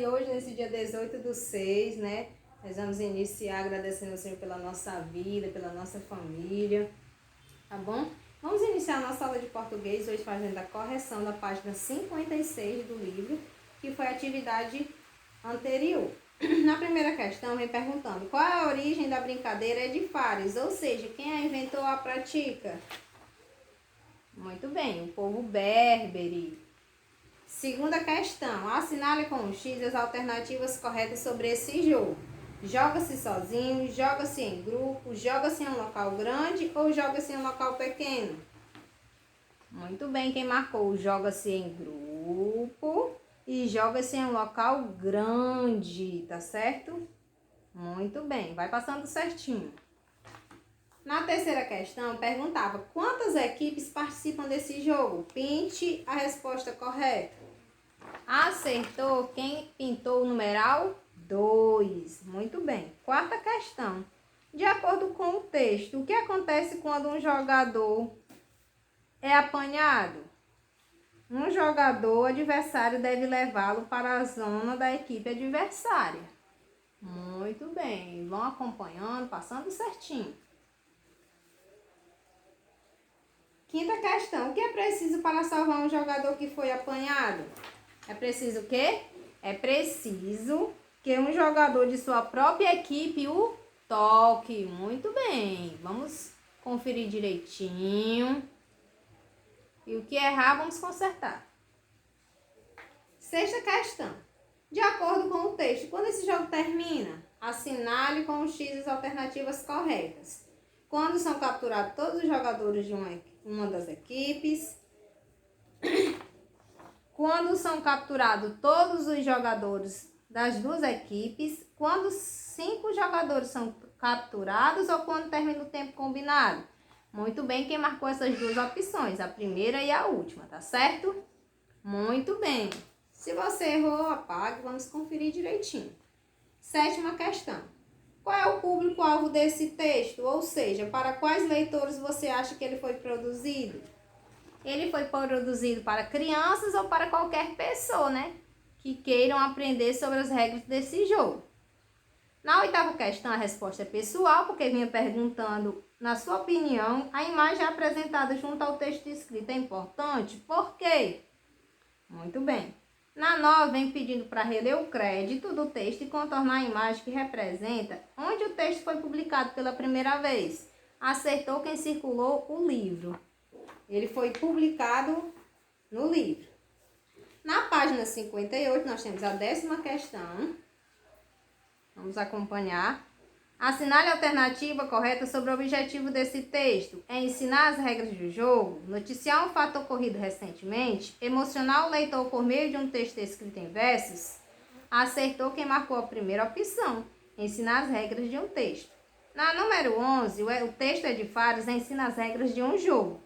E hoje, nesse dia 18/6, né? Nós vamos iniciar agradecendo ao Senhor pela nossa vida, pela nossa família, tá bom? Vamos iniciar a nossa aula de português hoje fazendo a correção da página 56 do livro, que foi a atividade anterior. Na primeira questão, vem perguntando qual é a origem da brincadeira Edifares, ou seja, quem a inventou a pratica? Muito bem, o povo berbere. Segunda questão, assinale com um X as alternativas corretas sobre esse jogo. Joga-se sozinho, joga-se em grupo, joga-se em um local grande ou joga-se em um local pequeno? Muito bem, quem marcou joga-se em grupo e joga-se em um local grande, tá certo? Muito bem, vai passando certinho. Na terceira questão, perguntava quantas equipes participam desse jogo? Pinte a resposta correta. Acertou quem pintou o numeral 2. Muito bem. Quarta questão. De acordo com o texto, o que acontece quando um jogador é apanhado? Um jogador adversário deve levá-lo para a zona da equipe adversária. Muito bem. Vão acompanhando, passando certinho. Quinta questão. O que é preciso para salvar um jogador que foi apanhado? É preciso o quê? É preciso que um jogador de sua própria equipe o toque. Muito bem. Vamos conferir direitinho. E o que errar, vamos consertar. Sexta questão. De acordo com o texto, quando esse jogo termina, assinale com o X as alternativas corretas. Quando são capturados todos os jogadores de uma das equipes. Quando são capturados todos os jogadores das duas equipes. Quando 5 jogadores são capturados ou quando termina o tempo combinado. Muito bem, quem marcou essas duas opções, a primeira e a última, tá certo? Muito bem. Se você errou, apague, vamos conferir direitinho. Sétima questão. Qual é o público-alvo desse texto? Ou seja, para quais leitores você acha que ele foi produzido? Ele foi produzido para crianças ou para qualquer pessoa, né? Que queiram aprender sobre as regras desse jogo. Na oitava questão, a resposta é pessoal, porque vinha perguntando, na sua opinião, a imagem apresentada junto ao texto escrito é importante? Por quê? Muito bem. Na 9, vem pedindo para reler o crédito do texto e contornar a imagem que representa onde o texto foi publicado pela primeira vez. Acertou quem circulou o livro. Ele foi publicado no livro. Na página 58, nós temos a 10ª questão. Vamos acompanhar. Assinale a alternativa correta sobre o objetivo desse texto. É ensinar as regras do jogo, noticiar um fato ocorrido recentemente, emocionar o leitor por meio de um texto escrito em versos. Acertou quem marcou a primeira opção, ensinar as regras de um texto. Na número 11, o texto Edifares ensina as regras de um jogo.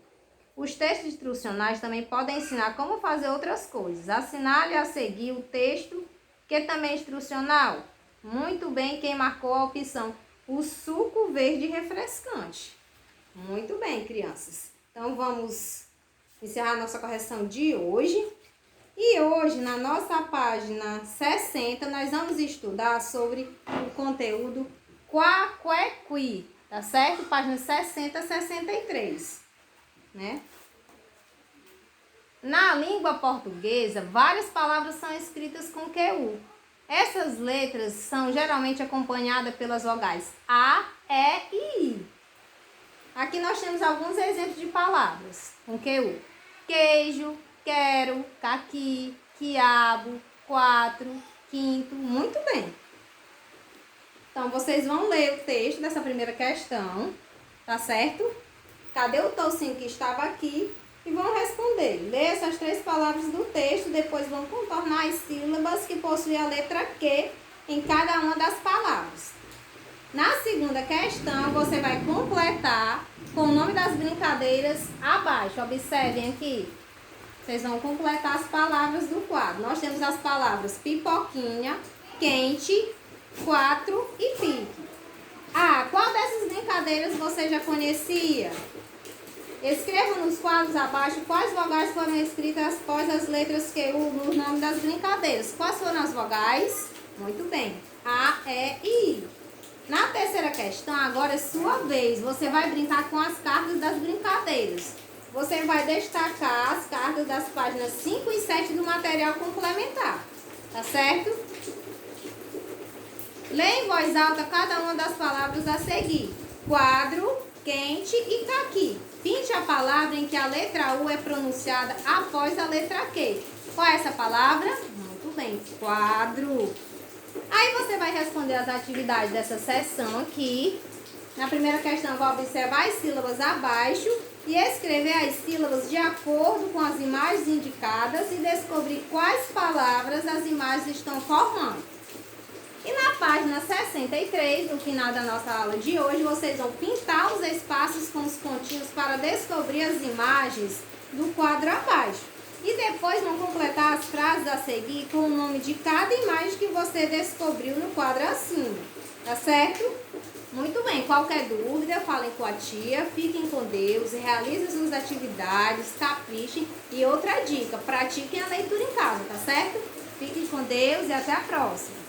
Os textos instrucionais também podem ensinar como fazer outras coisas. Assinale a seguir o texto, que também é instrucional. Muito bem, quem marcou a opção, o suco verde refrescante. Muito bem, crianças. Então, vamos encerrar a nossa correção de hoje. E hoje, na nossa página 60, nós vamos estudar sobre o conteúdo Quaquequi, tá certo? Página 60 a 63, né? Na língua portuguesa, várias palavras são escritas com QU. Essas letras são geralmente acompanhadas pelas vogais A, E e I. Aqui nós temos alguns exemplos de palavras com QU. Queijo, quero, caqui, quiabo, 4, quinto. Muito bem. Então, vocês vão ler o texto dessa primeira questão, tá certo? Cadê o tocinho que estava aqui? E vão responder. Lê essas 3 palavras do texto, depois vão contornar as sílabas que possuem a letra Q em cada uma das palavras. Na segunda questão, você vai completar com o nome das brincadeiras abaixo. Observem aqui. Vocês vão completar as palavras do quadro. Nós temos as palavras pipoquinha, quente, 4 e pique. Ah, qual dessas brincadeiras você já conhecia? Escreva nos quadros abaixo quais vogais foram escritas após as letras Q nos nomes das brincadeiras. Quais foram as vogais? Muito bem. A, E e I. Na terceira questão, agora é sua vez. Você vai brincar com as cartas das brincadeiras. Você vai destacar as cartas das páginas 5 e 7 do material complementar. Tá certo? Leia em voz alta cada uma das palavras a seguir. Quadro, quente e caqui. Pinte a palavra em que a letra U é pronunciada após a letra Q. Qual é essa palavra? Muito bem, quadro. Aí você vai responder as atividades dessa sessão aqui. Na primeira questão, vai observar as sílabas abaixo e escrever as sílabas de acordo com as imagens indicadas e descobrir quais palavras as imagens estão formando. E na página 63, no final da nossa aula de hoje, vocês vão pintar os espaços com os pontinhos para descobrir as imagens do quadro abaixo. E depois vão completar as frases a seguir com o nome de cada imagem que você descobriu no quadro acima. Tá certo? Muito bem. Qualquer dúvida, falem com a tia, fiquem com Deus, realizem suas atividades, caprichem. E outra dica, pratiquem a leitura em casa, tá certo? Fiquem com Deus e até a próxima.